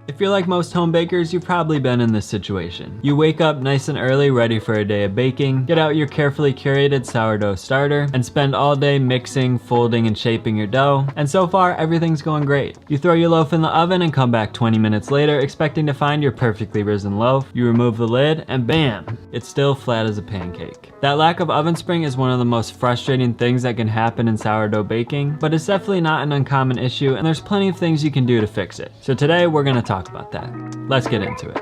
If you're like most home bakers, you've probably been in this situation. You wake up nice and early, ready for a day of baking, get out your carefully curated sourdough starter, and spend all day mixing, folding, and shaping your dough, and so far, everything's going great. You throw your loaf in the oven and come back 20 minutes later, expecting to find your perfectly risen loaf. You remove the lid, and bam! It's still flat as a pancake. That lack of oven spring is one of the most frustrating things that can happen in sourdough baking, but it's definitely not an uncommon issue, and there's plenty of things you can do to fix it. So today, we're gonna talk about that. Let's get into it.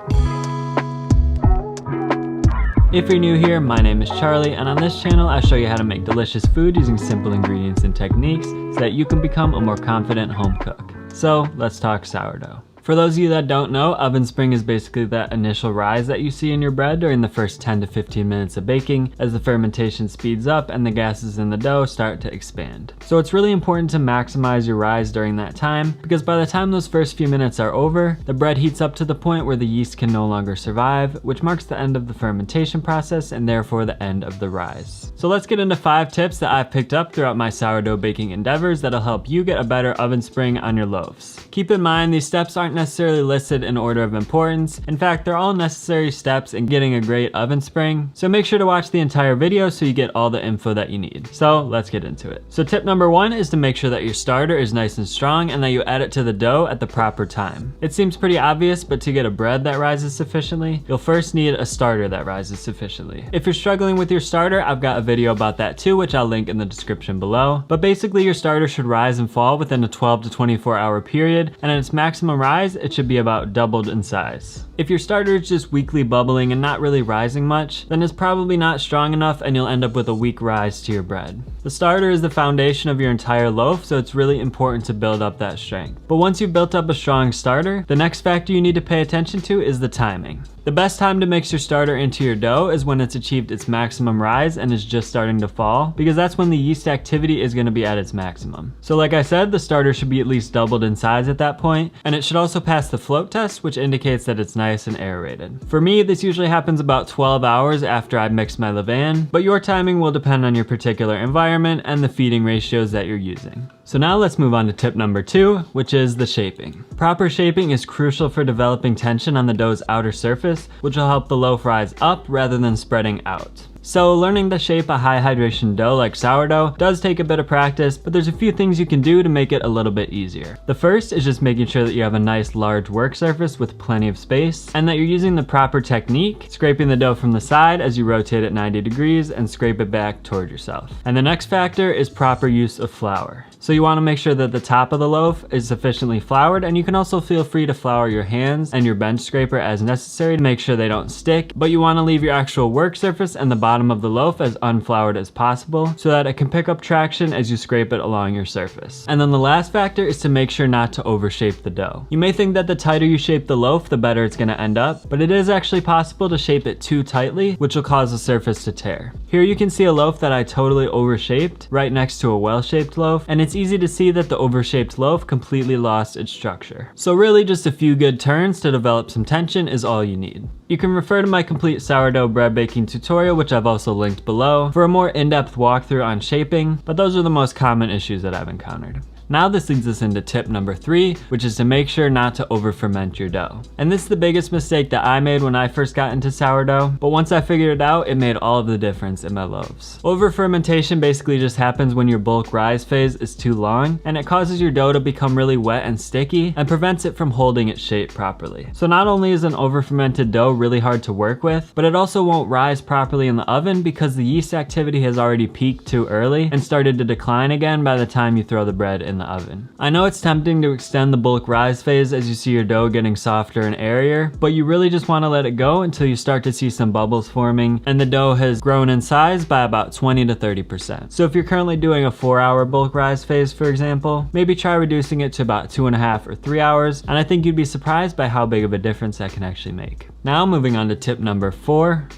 If you're new here, my name is Charlie, and on this channel I show you how to make delicious food using simple ingredients and techniques so that you can become a more confident home cook. So let's talk sourdough. For those of you that don't know, oven spring is basically that initial rise that you see in your bread during the first 10 to 15 minutes of baking as the fermentation speeds up and the gases in the dough start to expand. So it's really important to maximize your rise during that time, because by the time those first few minutes are over, the bread heats up to the point where the yeast can no longer survive, which marks the end of the fermentation process and therefore the end of the rise. So let's get into 5 tips that I've picked up throughout my sourdough baking endeavors that'll help you get a better oven spring on your loaves. Keep in mind, these steps aren't necessarily listed in order of importance. In fact, they're all necessary steps in getting a great oven spring, so make sure to watch the entire video so you get all the info that you need. So let's get into it. So tip number 1 is to make sure that your starter is nice and strong and that you add it to the dough at the proper time. It seems pretty obvious, but to get a bread that rises sufficiently, you'll first need a starter that rises sufficiently. If you're struggling with your starter, I've got a video about that too, which I'll link in the description below. But basically, your starter should rise and fall within a 12 to 24 hour period, and at its maximum rise, it should be about doubled in size. If your starter is just weakly bubbling and not really rising much, then it's probably not strong enough and you'll end up with a weak rise to your bread. The starter is the foundation of your entire loaf, so it's really important to build up that strength. But once you've built up a strong starter, the next factor you need to pay attention to is the timing. The best time to mix your starter into your dough is when it's achieved its maximum rise and is just starting to fall, because that's when the yeast activity is going to be at its maximum. So like I said, the starter should be at least doubled in size at that point, and it should also pass the float test, which indicates that it's nice and aerated. For me, this usually happens about 12 hours after I mix my levain, but your timing will depend on your particular environment and the feeding ratios that you're using. So now let's move on to tip number 2, which is the shaping. Proper shaping is crucial for developing tension on the dough's outer surface, which will help the loaf rise up rather than spreading out. So learning to shape a high hydration dough like sourdough does take a bit of practice, but there's a few things you can do to make it a little bit easier. The first is just making sure that you have a nice large work surface with plenty of space, and that you're using the proper technique, scraping the dough from the side as you rotate it 90 degrees and scrape it back toward yourself. And the next factor is proper use of flour. So you want to make sure that the top of the loaf is sufficiently floured, and you can also feel free to flour your hands and your bench scraper as necessary to make sure they don't stick, but you want to leave your actual work surface and the bottom of the loaf as unfloured as possible so that it can pick up traction as you scrape it along your surface. And then the last factor is to make sure not to overshape the dough. You may think that the tighter you shape the loaf, the better it's going to end up, but it is actually possible to shape it too tightly, which will cause the surface to tear. Here you can see a loaf that I totally overshaped right next to a well-shaped loaf, and it's easy to see that the overshaped loaf completely lost its structure. So really just a few good turns to develop some tension is all you need. You can refer to my complete sourdough bread baking tutorial, which I've also linked below, for a more in-depth walkthrough on shaping, but those are the most common issues that I've encountered. Now this leads us into tip number 3, which is to make sure not to over ferment your dough. And this is the biggest mistake that I made when I first got into sourdough, but once I figured it out, it made all of the difference in my loaves. Over fermentation basically just happens when your bulk rise phase is too long, and it causes your dough to become really wet and sticky and prevents it from holding its shape properly. So not only is an over fermented dough really hard to work with, but it also won't rise properly in the oven because the yeast activity has already peaked too early and started to decline again by the time you throw the bread in the oven. I know it's tempting to extend the bulk rise phase as you see your dough getting softer and airier, but you really just want to let it go until you start to see some bubbles forming and the dough has grown in size by about 20 to 30%. So if you're currently doing a 4-hour bulk rise phase, for example, maybe try reducing it to about 2.5 or 3 hours, and I think you'd be surprised by how big of a difference that can actually make. Now moving on to tip number 4,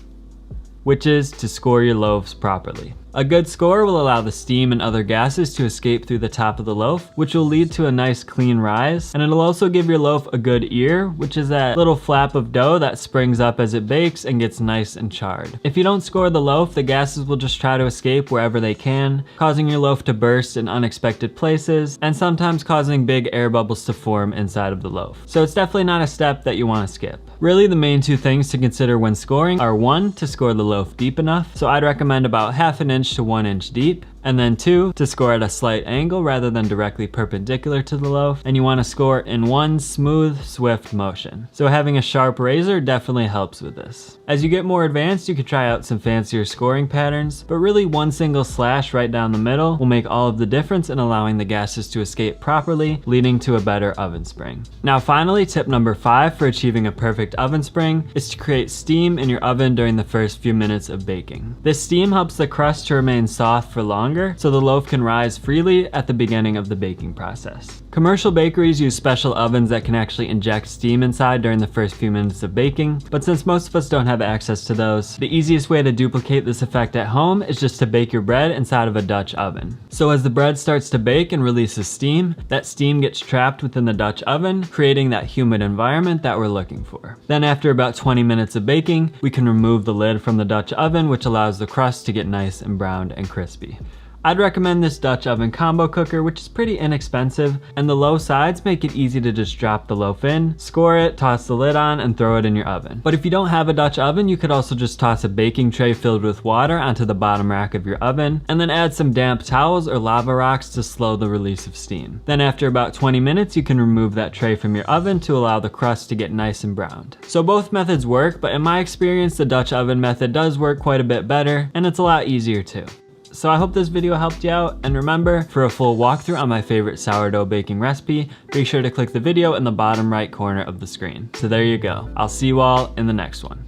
which is to score your loaves properly. A good score will allow the steam and other gases to escape through the top of the loaf, which will lead to a nice clean rise, and it'll also give your loaf a good ear, which is that little flap of dough that springs up as it bakes and gets nice and charred. If you don't score the loaf, the gases will just try to escape wherever they can, causing your loaf to burst in unexpected places, and sometimes causing big air bubbles to form inside of the loaf. So it's definitely not a step that you want to skip. Really, the main two things to consider when scoring are 1, to score the loaf deep enough, so I'd recommend about 1/2 inch to 1 inch deep, and then 2, to score at a slight angle rather than directly perpendicular to the loaf, and you want to score in one smooth, swift motion. So having a sharp razor definitely helps with this. As you get more advanced, you could try out some fancier scoring patterns, but really one single slash right down the middle will make all of the difference in allowing the gases to escape properly, leading to a better oven spring. Now finally, tip number 5 for achieving a perfect oven spring is to create steam in your oven during the first few minutes of baking. This steam helps the crust to remain soft for longer, so the loaf can rise freely at the beginning of the baking process. Commercial bakeries use special ovens that can actually inject steam inside during the first few minutes of baking, but since most of us don't have access to those, the easiest way to duplicate this effect at home is just to bake your bread inside of a Dutch oven. So as the bread starts to bake and releases steam, that steam gets trapped within the Dutch oven, creating that humid environment that we're looking for. Then after about 20 minutes of baking, we can remove the lid from the Dutch oven, which allows the crust to get nice and browned and crispy. I'd recommend this Dutch oven combo cooker, which is pretty inexpensive, and the low sides make it easy to just drop the loaf in, score it, toss the lid on, and throw it in your oven. But if you don't have a Dutch oven, you could also just toss a baking tray filled with water onto the bottom rack of your oven, and then add some damp towels or lava rocks to slow the release of steam. Then after about 20 minutes, you can remove that tray from your oven to allow the crust to get nice and browned. So both methods work, but in my experience, the Dutch oven method does work quite a bit better, and it's a lot easier too. So I hope this video helped you out, and remember, for a full walkthrough on my favorite sourdough baking recipe, be sure to click the video in the bottom right corner of the screen. So there you go. I'll see you all in the next one.